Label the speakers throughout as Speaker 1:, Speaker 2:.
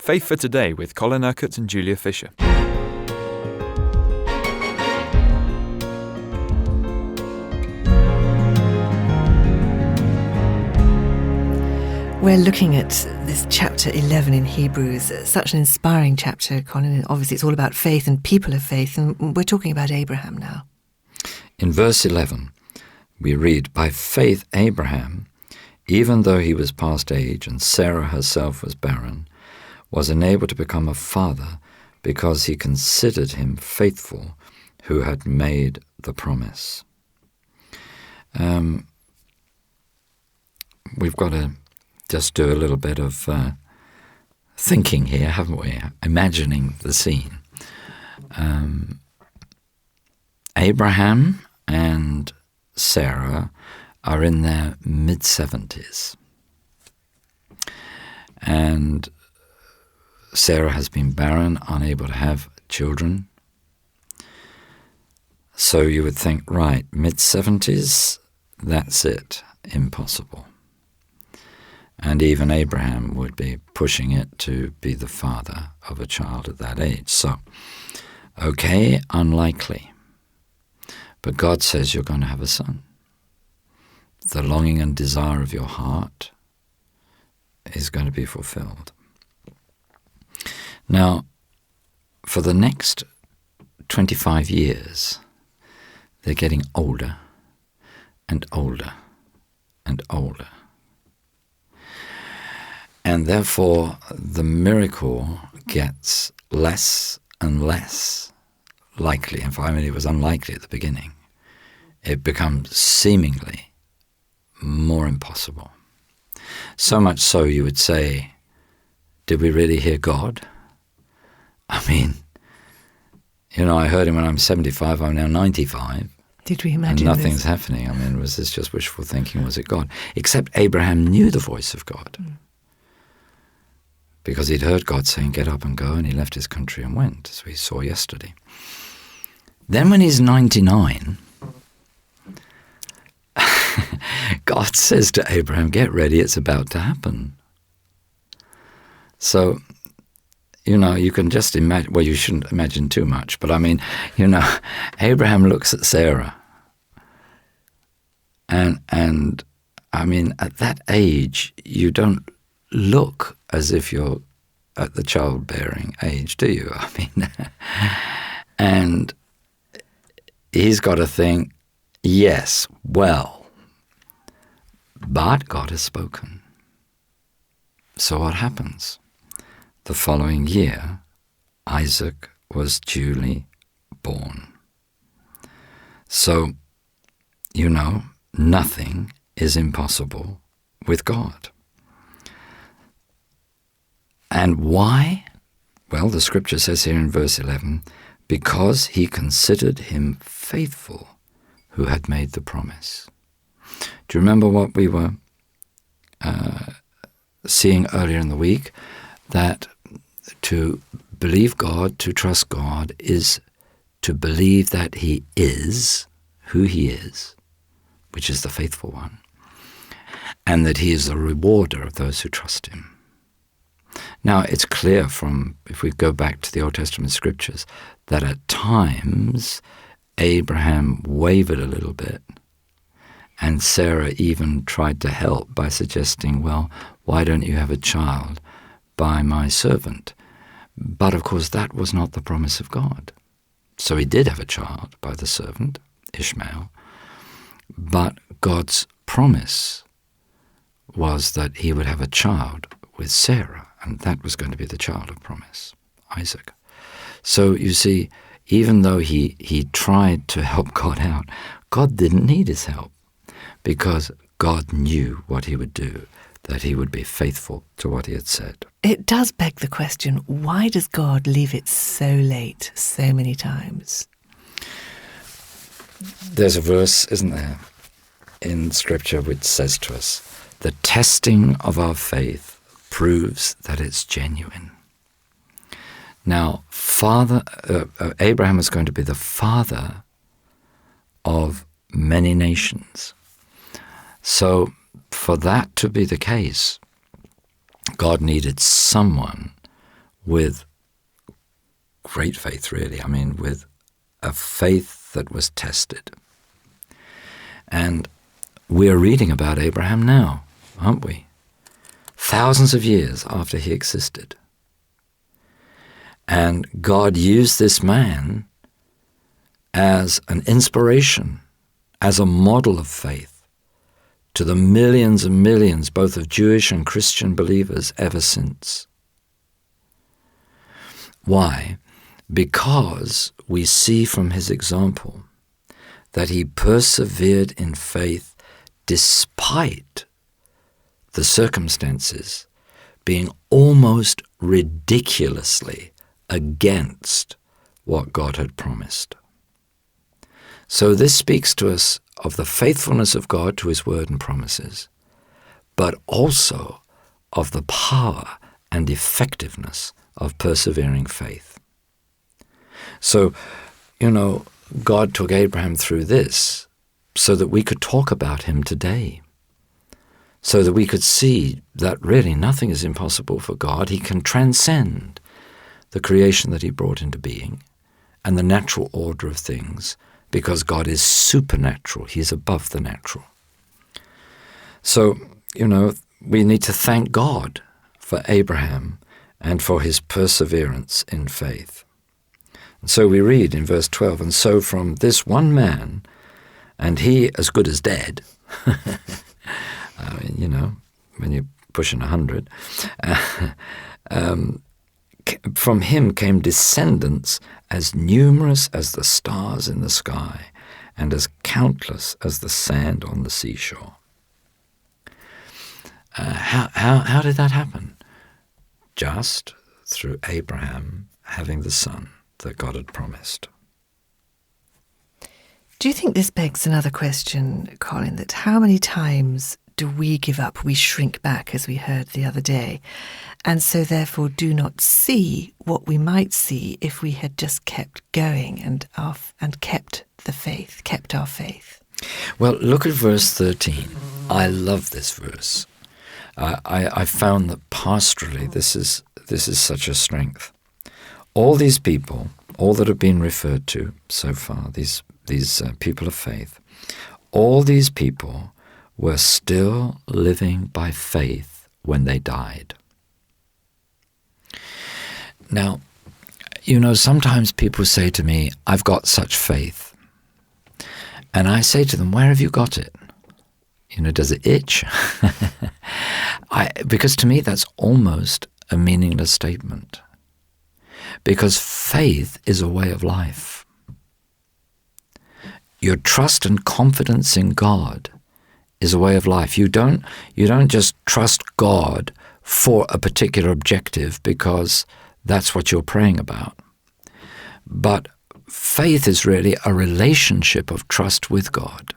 Speaker 1: Faith for Today with Colin Urquhart and Julia Fisher.
Speaker 2: We're looking at this chapter 11 in Hebrews, such an inspiring chapter, Colin. Obviously, it's all about faith and people of faith, and we're talking about Abraham now.
Speaker 3: In verse 11, we read, "By faith Abraham, even though he was past age and Sarah herself was barren, was enabled to become a father because he considered him faithful who had made the promise." We've got to just do a little bit of thinking here, haven't we? Imagining the scene. Abraham and Sarah are in their mid-70s. And Sarah has been barren, unable to have children. So you would think, right, mid-70s, that's it, impossible. And even Abraham would be pushing it to be the father of a child at that age. So, okay, unlikely. But God says you're going to have a son. The longing and desire of your heart is going to be fulfilled. Now, for the next 25 years, they're getting older and older and older. And therefore, the miracle gets less and less likely. In fact, it was unlikely at the beginning. It becomes seemingly more impossible. So much so you would say, did we really hear God? I mean, I heard him when I'm 75, I'm now 95.
Speaker 2: Did we imagine
Speaker 3: and nothing's
Speaker 2: this?
Speaker 3: happening. Was this just wishful thinking? Was it God? Except Abraham knew the voice of God. Because he'd heard God saying, get up and go, and he left his country and went, as we saw yesterday. Then when he's 99, God says to Abraham, get ready, it's about to happen. So, you can just imagine, well, you shouldn't imagine too much, but Abraham looks at Sarah. And at that age, you don't look as if you're at the childbearing age, do you? And he's got to think, yes, well, but God has spoken. So what happens? The following year, Isaac was duly born. So, nothing is impossible with God. And why? Well, the scripture says here in verse 11, because he considered him faithful who had made the promise. Do you remember what we were seeing earlier in the week? That to believe God, to trust God, is to believe that he is who he is, which is the faithful one, and that he is the rewarder of those who trust him. Now, it's clear if we go back to the Old Testament scriptures, that at times Abraham wavered a little bit, and Sarah even tried to help by suggesting, well, why don't you have a child by my servant? But of course, that was not the promise of God. So he did have a child by the servant, Ishmael, but God's promise was that he would have a child with Sarah, and that was going to be the child of promise, Isaac. So you see, even though he tried to help God out, God didn't need his help, because God knew what he would do, that he would be faithful to what he had said.
Speaker 2: It does beg the question, why does God leave it so late so many times?
Speaker 3: There's a verse, isn't there, in Scripture which says to us, the testing of our faith proves that it's genuine. Now, Abraham is going to be the father of many nations. So for that to be the case, God needed someone with great faith, really. I mean, with a faith that was tested. And we're reading about Abraham now, aren't we? Thousands of years after he existed. And God used this man as an inspiration, as a model of faith to the millions and millions, both of Jewish and Christian believers ever since. Why? Because we see from his example that he persevered in faith despite the circumstances being almost ridiculously against what God had promised. So this speaks to us of the faithfulness of God to his word and promises, but also of the power and effectiveness of persevering faith. So, God took Abraham through this so that we could talk about him today, so that we could see that really nothing is impossible for God. He can transcend the creation that he brought into being and the natural order of things, because God is supernatural. He is above the natural. So, we need to thank God for Abraham and for his perseverance in faith. And so we read in verse 12, and so from this one man, and he as good as dead, I mean, when you're pushing 100, from him came descendants as numerous as the stars in the sky and as countless as the sand on the seashore. How did that happen? Just through Abraham having the son that God had promised.
Speaker 2: Do you think this begs another question, Colin, that how many times do we give up, we shrink back, as we heard the other day, and so therefore do not see what we might see if we had just kept going and kept the faith, kept our faith?
Speaker 3: Well, look at verse 13. I love this verse. I found that pastorally this is such a strength. All these people, all that have been referred to so far, these people of faith, all these people were still living by faith when they died. Now, sometimes people say to me, I've got such faith. And I say to them, where have you got it? Does it itch? Because to me that's almost a meaningless statement. Because faith is a way of life. Your trust and confidence in God is a way of life. You don't just trust God for a particular objective because that's what you're praying about. But faith is really a relationship of trust with God.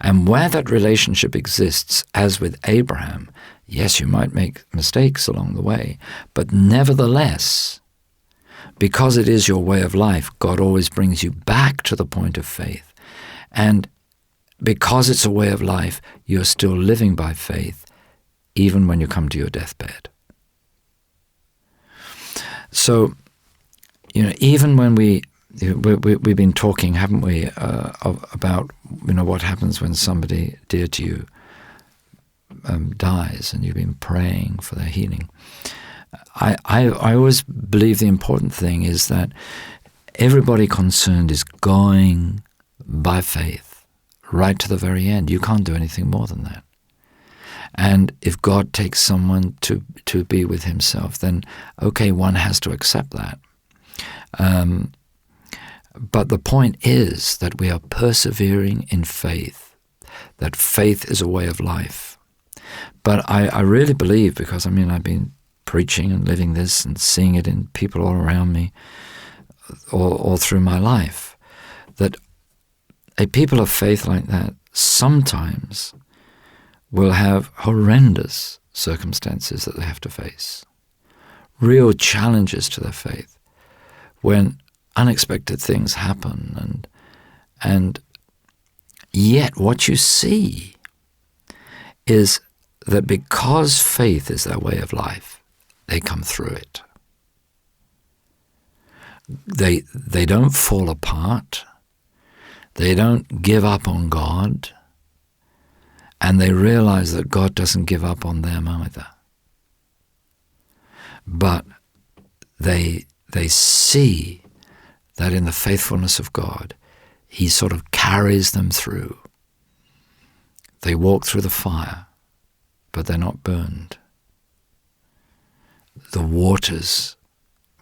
Speaker 3: And where that relationship exists, as with Abraham, yes, you might make mistakes along the way, but nevertheless, because it is your way of life, God always brings you back to the point of faith. And because it's a way of life, you're still living by faith, even when you come to your deathbed. So, even when we've been talking, haven't we, about what happens when somebody dear to you dies, and you've been praying for their healing. I always believe the important thing is that everybody concerned is going by faith right to the very end. You can't do anything more than that. And if God takes someone to be with himself, then okay, one has to accept that. But the point is that we are persevering in faith, that faith is a way of life. But I really believe, because I've been preaching and living this and seeing it in people all around me all through my life, that a people of faith like that sometimes will have horrendous circumstances that they have to face, real challenges to their faith, when unexpected things happen, and yet what you see is that because faith is their way of life, they come through it. They don't fall apart. They don't give up on God. And they realize that God doesn't give up on them either. But they see that in the faithfulness of God, He sort of carries them through. They walk through the fire, but they're not burned. The waters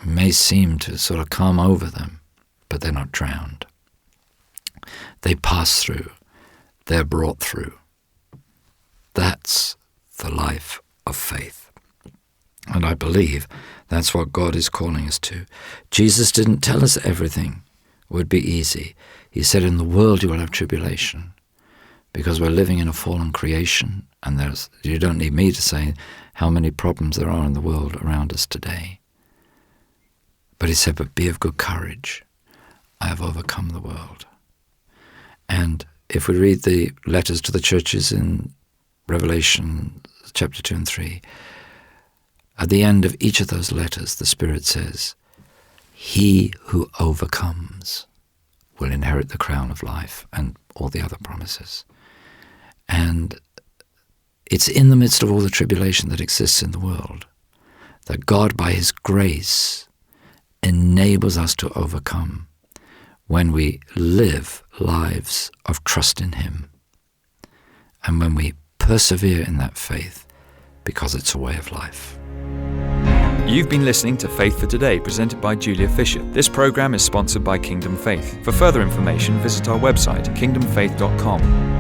Speaker 3: may seem to sort of come over them, but they're not drowned. They pass through. They're brought through. That's the life of faith. And I believe that's what God is calling us to. Jesus didn't tell us everything would be easy. He said, in the world you will have tribulation, because we're living in a fallen creation, and you don't need me to say how many problems there are in the world around us today. But He said, but be of good courage. I have overcome the world. And if we read the letters to the churches in Revelation chapter 2 and 3, at the end of each of those letters, the Spirit says, he who overcomes will inherit the crown of life, and all the other promises. And it's in the midst of all the tribulation that exists in the world that God, by His grace, enables us to overcome when we live lives of trust in Him, and when we persevere in that faith, because it's a way of life.
Speaker 1: You've been listening to Faith for Today, presented by Julia Fisher. This program is sponsored by Kingdom Faith. For further information, visit our website, kingdomfaith.com.